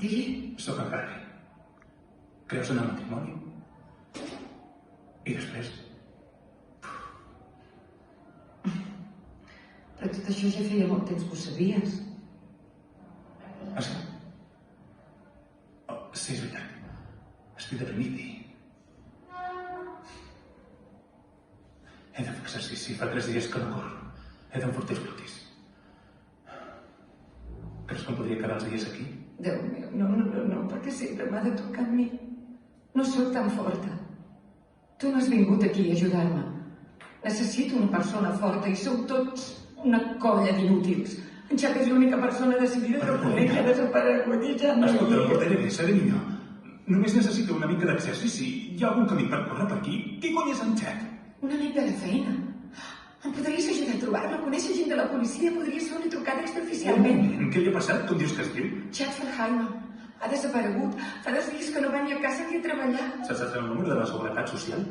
Digui. Soc en Harry. Creus en el matrimoni? I després? Però tot això ja feia molt temps que ho sabies. Ah, sí? Oh, sí, és veritat. Estic deprimit i... He de fer exercici. Fa 3 dies que no corro. He d'enfortir els glutis. Creus que em podria quedar els dies aquí? Déu meu, no, perquè sempre m'ha de tocar a mi. No sóc tan forta. Tu no has vingut aquí a ajudar-me. Necessito una persona forta i sou tots una colla d'inútils. En Chuck és l'única persona decidida que el conec que ha desaparegut i ja no hi Escolta, és. portaré bé, seré millor. Només necessito una mica d'exercici. Hi ha algun camí per córrer per aquí? Qui cony és en Chuck? Un amic de la feina. Em podries ajudar a trobar-lo? Coneixes gent de la policia? Podries fer una trucada extraoficialment. Què li ha passat? Com dius que es diu? Chuck Verheimer. Ha desaparegut. Fa 2 dies que no va ni a casa ni a treballar. Saps el número de la Seguretat Social?